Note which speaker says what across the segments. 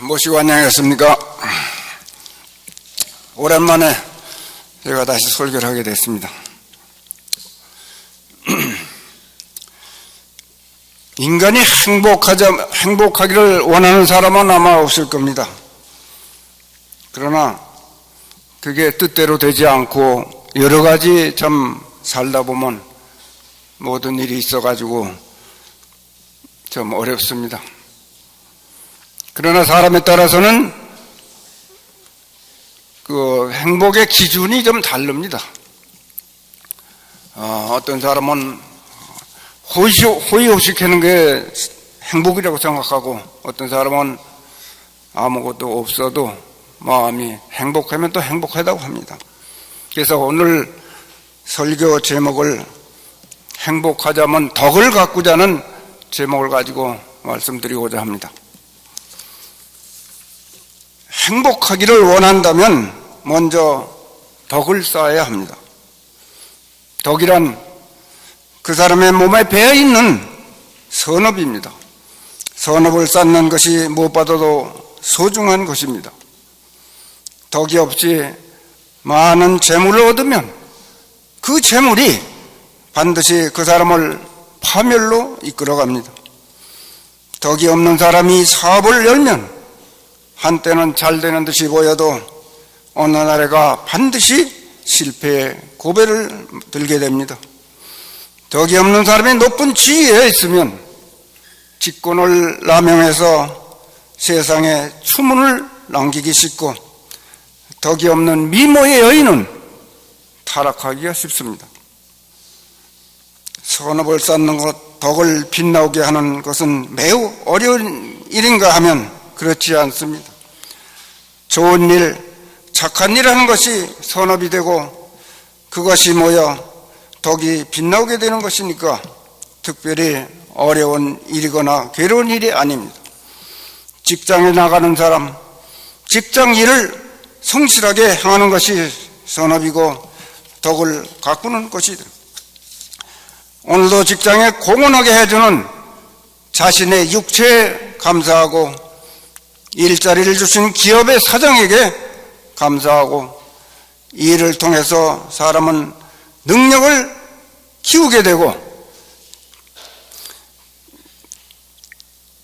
Speaker 1: 모시고 안녕하셨습니까? 오랜만에 제가 다시 설교를 하게 됐습니다. 인간이 행복하기를 원하는 사람은 아마 없을 겁니다. 그러나 그게 뜻대로 되지 않고 여러 가지 참 살다 보면 모든 일이 있어가지고 좀 어렵습니다. 그러나 사람에 따라서는 그 행복의 기준이 좀 다릅니다. 어떤 사람은 호의호식하는 게 행복이라고 생각하고, 어떤 사람은 아무것도 없어도 마음이 행복하면 또 행복하다고 합니다. 그래서 오늘 설교 제목을 행복하자면 덕을 가꾸자는 제목을 가지고 말씀드리고자 합니다. 행복하기를 원한다면 먼저 덕을 쌓아야 합니다. 덕이란 그 사람의 몸에 배어있는 선업입니다. 선업을 쌓는 것이 무엇보다도 소중한 것입니다. 덕이 없이 많은 재물을 얻으면 그 재물이 반드시 그 사람을 파멸로 이끌어갑니다. 덕이 없는 사람이 사업을 열면 한때는 잘 되는 듯이 보여도 어느 날에가 반드시 실패의 고배를 들게 됩니다. 덕이 없는 사람이 높은 지위에 있으면 직권을 남용해서 세상에 추문을 남기기 쉽고, 덕이 없는 미모의 여인은 타락하기가 쉽습니다. 선업을 쌓는 것, 덕을 빛나오게 하는 것은 매우 어려운 일인가 하면 그렇지 않습니다. 좋은 일, 착한 일 하는 것이 선업이 되고 그것이 모여 덕이 빛나오게 되는 것이니까 특별히 어려운 일이거나 괴로운 일이 아닙니다. 직장에 나가는 사람, 직장 일을 성실하게 행하는 것이 선업이고 덕을 가꾸는 것이다. 오늘도 직장에 공헌하게 해주는 자신의 육체에 감사하고, 일자리를 주신 기업의 사장에게 감사하고, 이 일을 통해서 사람은 능력을 키우게 되고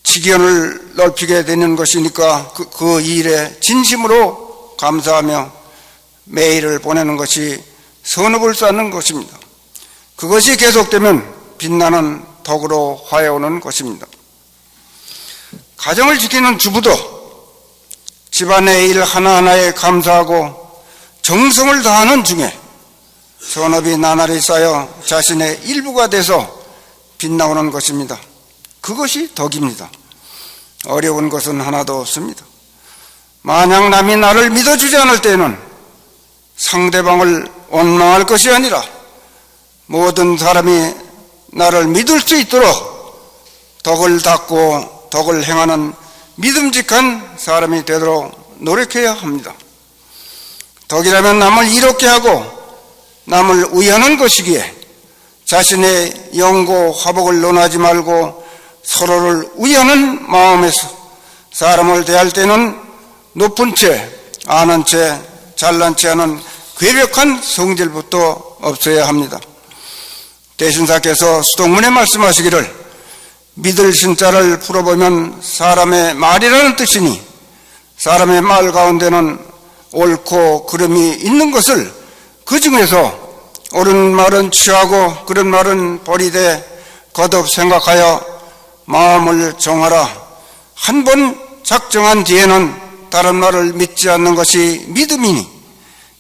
Speaker 1: 지견을 넓히게 되는 것이니까 그 일에 진심으로 감사하며 매일을 보내는 것이 선업을 쌓는 것입니다. 그것이 계속되면 빛나는 덕으로 화해오는 것입니다. 가정을 지키는 주부도 집안의 일 하나하나에 감사하고 정성을 다하는 중에 선업이 나날이 쌓여 자신의 일부가 돼서 빛나오는 것입니다. 그것이 덕입니다. 어려운 것은 하나도 없습니다. 만약 남이 나를 믿어주지 않을 때에는 상대방을 원망할 것이 아니라 모든 사람이 나를 믿을 수 있도록 덕을 닦고 덕을 행하는 믿음직한 사람이 되도록 노력해야 합니다. 덕이라면 남을 이롭게 하고 남을 위하는 것이기에 자신의 영고 화복을 논하지 말고 서로를 위하는 마음에서 사람을 대할 때는 높은 채, 아는 채, 잘난 채 하는 괴력한 성질부터 없어야 합니다. 대신사께서 수동문에 말씀하시기를 믿을 신자를 풀어보면 사람의 말이라는 뜻이니 사람의 말 가운데는 옳고 그름이 있는 것을 그 중에서 옳은 말은 취하고 그런 말은 버리되 거듭 생각하여 마음을 정하라. 한 번 작정한 뒤에는 다른 말을 믿지 않는 것이 믿음이니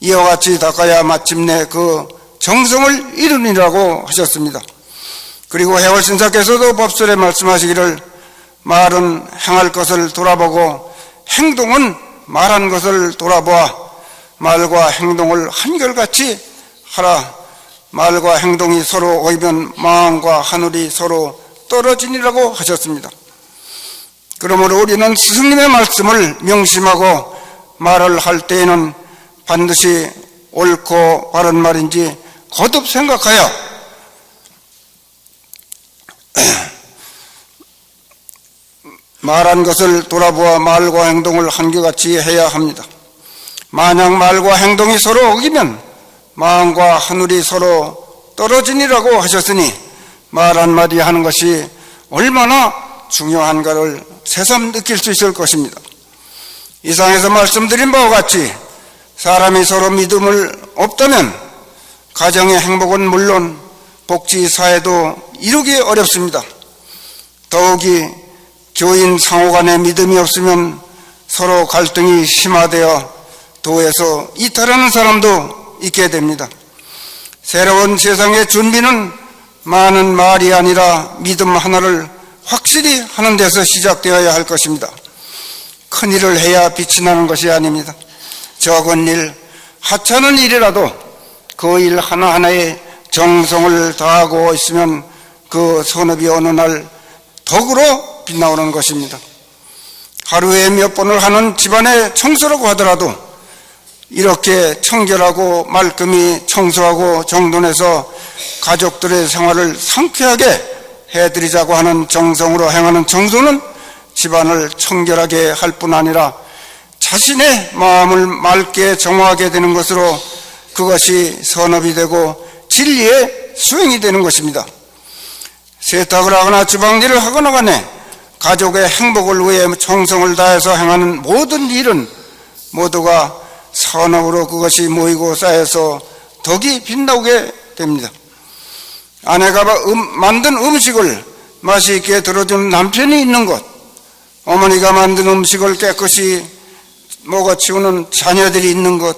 Speaker 1: 이와 같이 닦아야 마침내 그 정성을 이루니라고 하셨습니다. 그리고 해월신사께서도 법설에 말씀하시기를 말은 행할 것을 돌아보고 행동은 말한 것을 돌아보아 말과 행동을 한결같이 하라. 말과 행동이 서로 어이면 마음과 하늘이 서로 떨어지니라고 하셨습니다. 그러므로 우리는 스승님의 말씀을 명심하고 말을 할 때에는 반드시 옳고 바른 말인지 거듭 생각하여 말한 것을 돌아보아 말과 행동을 한결같이 해야 합니다. 만약 말과 행동이 서로 어기면 마음과 하늘이 서로 떨어지니라고 하셨으니 말 한마디 하는 것이 얼마나 중요한가를 새삼 느낄 수 있을 것입니다. 이상에서 말씀드린 바와 같이 사람이 서로 믿음을 없다면 가정의 행복은 물론 복지 사회도 이루기 어렵습니다. 더욱이 교인 상호 간의 믿음이 없으면 서로 갈등이 심화되어 도에서 이탈하는 사람도 있게 됩니다. 새로운 세상의 준비는 많은 말이 아니라 믿음 하나를 확실히 하는 데서 시작되어야 할 것입니다. 큰 일을 해야 빛이 나는 것이 아닙니다. 적은 일, 하찮은 일이라도 그 일 하나하나에 정성을 다하고 있으면 그 선업이 어느 날 덕으로 빛나오는 것입니다. 하루에 몇 번을 하는 집안의 청소라고 하더라도 이렇게 청결하고 말끔히 청소하고 정돈해서 가족들의 생활을 상쾌하게 해드리자고 하는 정성으로 행하는 청소는 집안을 청결하게 할 뿐 아니라 자신의 마음을 맑게 정화하게 되는 것으로 그것이 선업이 되고 진리의 수행이 되는 것입니다. 세탁을 하거나 주방일을 하거나 간에 가족의 행복을 위해 정성을 다해서 행하는 모든 일은 모두가 선업으로 그것이 모이고 쌓여서 덕이 빛나오게 됩니다. 아내가 만든 음식을 맛있게 들어주는 남편이 있는 것, 어머니가 만든 음식을 깨끗이 먹어치우는 자녀들이 있는 것,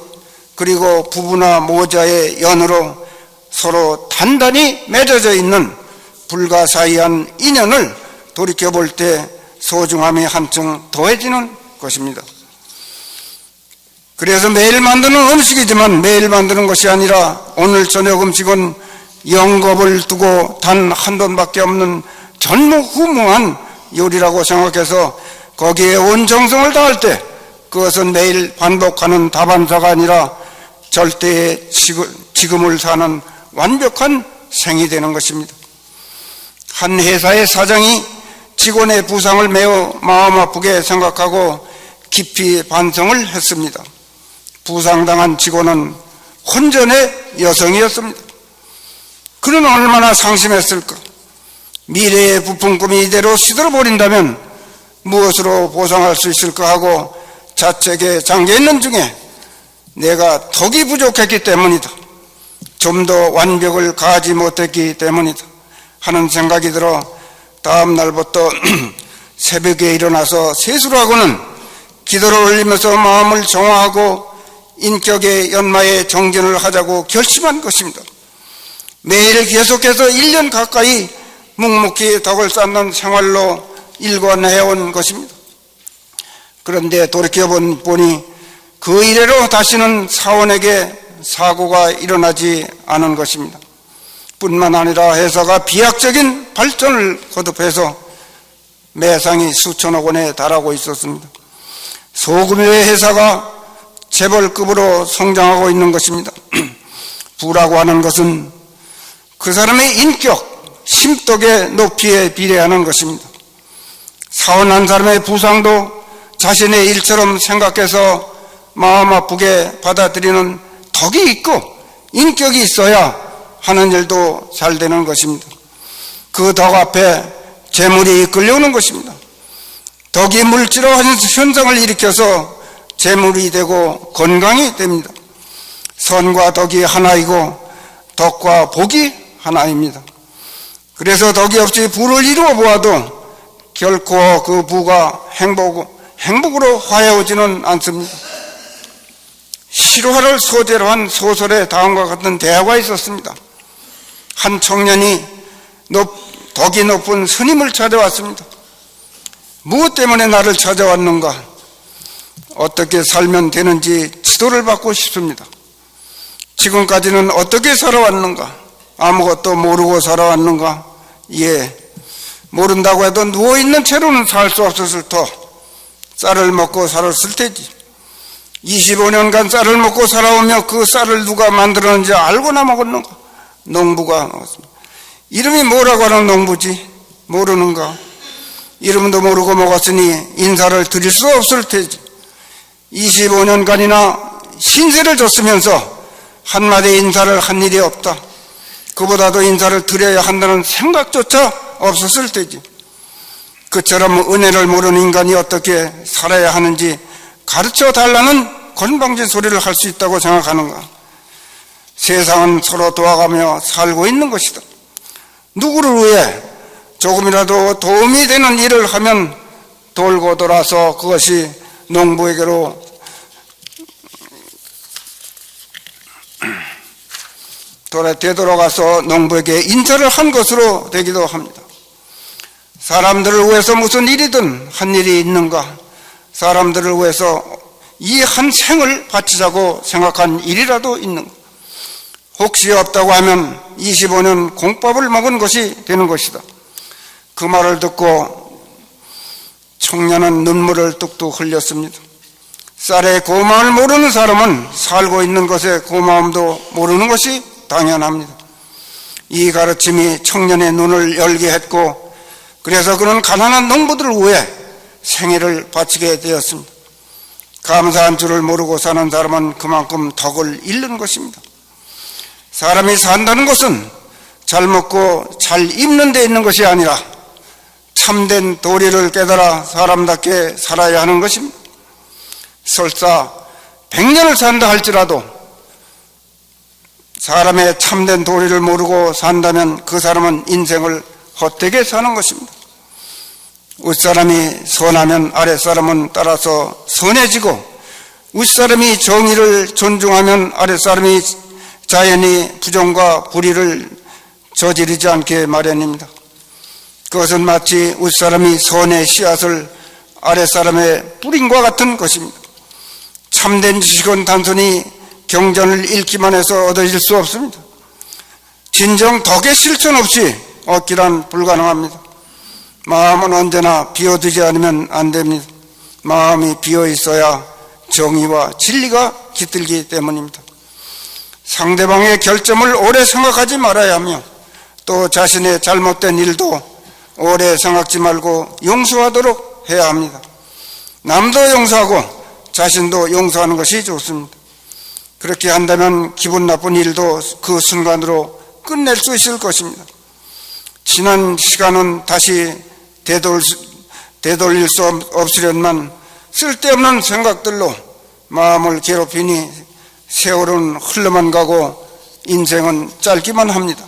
Speaker 1: 그리고 부부나 모자의 연으로 서로 단단히 맺어져 있는 불가사의한 인연을 돌이켜볼 때 소중함이 한층 더해지는 것입니다. 그래서 매일 만드는 음식이지만 매일 만드는 것이 아니라 오늘 저녁 음식은 영겁을 두고 단 한 번밖에 없는 전무후무한 요리라고 생각해서 거기에 온 정성을 다할 때 그것은 매일 반복하는 다반사가 아니라 절대의 지금을 사는 완벽한 생이 되는 것입니다. 한 회사의 사장이 직원의 부상을 매우 마음 아프게 생각하고 깊이 반성을 했습니다. 부상당한 직원은 혼전의 여성이었습니다. 그는 얼마나 상심했을까? 미래의 부푼 꿈이 이대로 시들어버린다면 무엇으로 보상할 수 있을까 하고 자책에 잠겨있는 중에 내가 덕이 부족했기 때문이다, 좀 더 완벽을 가하지 못했기 때문이다 하는 생각이 들어 다음 날부터 새벽에 일어나서 세수를 하고는 기도를 올리면서 마음을 정화하고 인격의 연마에 정진을 하자고 결심한 것입니다. 매일 계속해서 1년 가까이 묵묵히 덕을 쌓는 생활로 일관해온 것입니다. 그런데 돌이켜보니 그 이래로 다시는 사원에게 사고가 일어나지 않은 것입니다. 뿐만 아니라 회사가 비약적인 발전을 거듭해서 매상이 수천억 원에 달하고 있었습니다. 소규모의 회사가 재벌급으로 성장하고 있는 것입니다. 부라고 하는 것은 그 사람의 인격, 심덕의 높이에 비례하는 것입니다. 사원 한 사람의 부상도 자신의 일처럼 생각해서 마음 아프게 받아들이는 덕이 있고 인격이 있어야 하는 일도 잘 되는 것입니다. 그 덕 앞에 재물이 끌려오는 것입니다. 덕이 물질화하는 현상을 일으켜서 재물이 되고 건강이 됩니다. 선과 덕이 하나이고 덕과 복이 하나입니다. 그래서 덕이 없이 부를 이루어 보아도 결코 그 부가 행복으로 화해오지는 않습니다. 실화를 소재로 한 소설에 다음과 같은 대화가 있었습니다. 한 청년이 덕이 높은 스님을 찾아왔습니다. 무엇 때문에 나를 찾아왔는가? 어떻게 살면 되는지 지도를 받고 싶습니다. 지금까지는 어떻게 살아왔는가? 아무것도 모르고 살아왔는가? 예, 모른다고 해도 누워있는 채로는 살 수 없었을 터. 쌀을 먹고 살았을 테지. 25년간 쌀을 먹고 살아오며 그 쌀을 누가 만들었는지 알고나 먹었는가? 농부가 먹었습니다. 이름이 뭐라고 하는 농부지? 모르는가? 이름도 모르고 먹었으니 인사를 드릴 수 없을 테지. 25년간이나 신세를 줬으면서 한마디 인사를 한 일이 없다. 그보다도 인사를 드려야 한다는 생각조차 없었을 테지. 그처럼 은혜를 모르는 인간이 어떻게 살아야 하는지 가르쳐 달라는 건방진 소리를 할 수 있다고 생각하는가? 세상은 서로 도와가며 살고 있는 것이다. 누구를 위해 조금이라도 도움이 되는 일을 하면 돌고 돌아서 그것이 농부에게로 되돌아가서 농부에게 인사를 한 것으로 되기도 합니다. 사람들을 위해서 무슨 일이든 한 일이 있는가? 사람들을 위해서 이 한 생을 바치자고 생각한 일이라도 있는가? 혹시 없다고 하면 25년 공밥을 먹은 것이 되는 것이다. 그 말을 듣고 청년은 눈물을 뚝뚝 흘렸습니다. 쌀의 고마움을 모르는 사람은 살고 있는 것의 고마움도 모르는 것이 당연합니다. 이 가르침이 청년의 눈을 열게 했고, 그래서 그는 가난한 농부들을 위해 생애를 바치게 되었습니다. 감사한 줄을 모르고 사는 사람은 그만큼 덕을 잃는 것입니다. 사람이 산다는 것은 잘 먹고 잘 입는 데 있는 것이 아니라 참된 도리를 깨달아 사람답게 살아야 하는 것입니다. 설사 100년을 산다 할지라도 사람의 참된 도리를 모르고 산다면 그 사람은 인생을 헛되게 사는 것입니다. 윗사람이 선하면 아랫사람은 따라서 선해지고, 윗사람이 정의를 존중하면 아랫사람이 자연히 부정과 불의를 저지르지 않게 마련입니다. 그것은 마치 윗사람이 선의 씨앗을 아랫사람의 뿌림과 같은 것입니다. 참된 지식은 단순히 경전을 읽기만 해서 얻어질 수 없습니다. 진정 덕의 실천 없이 얻기란 불가능합니다. 마음은 언제나 비워두지 않으면 안 됩니다. 마음이 비어 있어야 정의와 진리가 깃들기 때문입니다. 상대방의 결점을 오래 생각하지 말아야 하며, 또 자신의 잘못된 일도 오래 생각지 말고 용서하도록 해야 합니다. 남도 용서하고 자신도 용서하는 것이 좋습니다. 그렇게 한다면 기분 나쁜 일도 그 순간으로 끝낼 수 있을 것입니다. 지난 시간은 다시 되돌릴 수 없으련만 쓸데없는 생각들로 마음을 괴롭히니 세월은 흘러만 가고 인생은 짧기만 합니다.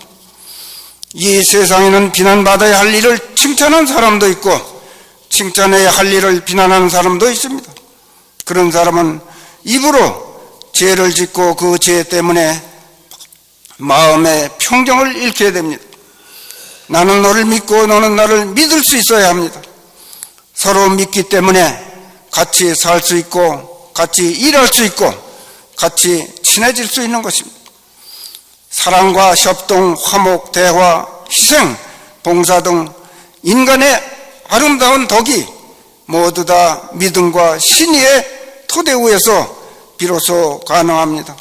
Speaker 1: 이 세상에는 비난받아야 할 일을 칭찬하는 사람도 있고 칭찬해야 할 일을 비난하는 사람도 있습니다. 그런 사람은 입으로 죄를 짓고 그 죄 때문에 마음의 평정을 잃게 됩니다. 나는 너를 믿고 너는 나를 믿을 수 있어야 합니다. 서로 믿기 때문에 같이 살 수 있고 같이 일할 수 있고 같이 친해질 수 있는 것입니다. 사랑과 협동, 화목, 대화, 희생, 봉사 등 인간의 아름다운 덕이 모두 다 믿음과 신의의 토대 위에서 비로소 가능합니다.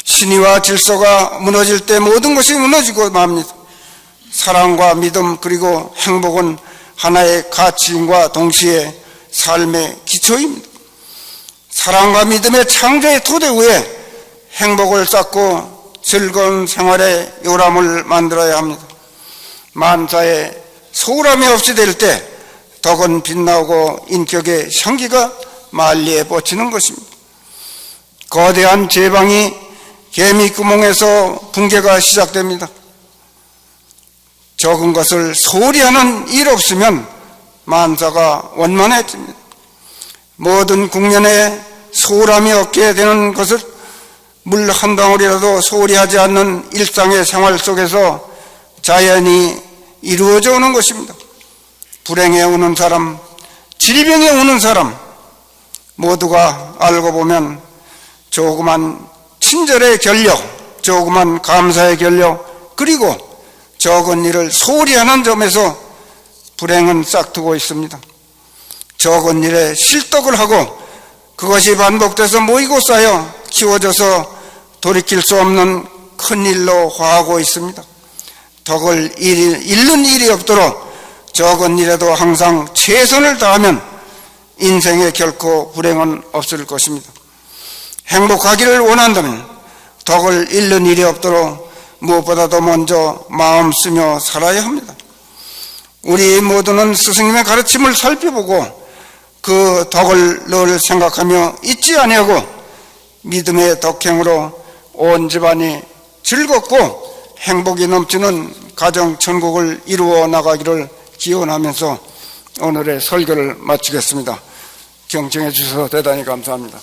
Speaker 1: 신의와 질서가 무너질 때 모든 것이 무너지고 맙니다. 사랑과 믿음 그리고 행복은 하나의 가치인과 동시에 삶의 기초입니다. 사랑과 믿음의 창조의 토대 위에 행복을 쌓고 즐거운 생활의 요람을 만들어야 합니다. 만사에 소홀함이 없이 될 때 덕은 빛나고 인격의 향기가 만리에 뻗치는 것입니다. 거대한 제방이 개미구멍에서 붕괴가 시작됩니다. 적은 것을 소홀히 하는 일 없으면 만사가 원만해집니다. 모든 국면에 소홀함이 없게 되는 것을 물 한 방울이라도 소홀히 하지 않는 일상의 생활 속에서 자연히 이루어져 오는 것입니다. 불행에 오는 사람, 질병에 오는 사람 모두가 알고 보면 조그만 친절의 결력, 조그만 감사의 결력, 그리고 적은 일을 소홀히 하는 점에서 불행은 싹트고 있습니다. 적은 일에 실덕을 하고 그것이 반복돼서 모이고 쌓여 키워져서 돌이킬 수 없는 큰 일로 화하고 있습니다. 덕을 잃는 일이 없도록 적은 일에도 항상 최선을 다하면 인생에 결코 불행은 없을 것입니다. 행복하기를 원한다면 덕을 잃는 일이 없도록 무엇보다도 먼저 마음 쓰며 살아야 합니다. 우리 모두는 스승님의 가르침을 살펴보고 그 덕을 늘 생각하며 잊지 아니하고 믿음의 덕행으로 온 집안이 즐겁고 행복이 넘치는 가정 천국을 이루어 나가기를 기원하면서 오늘의 설교를 마치겠습니다. 경청해 주셔서 대단히 감사합니다.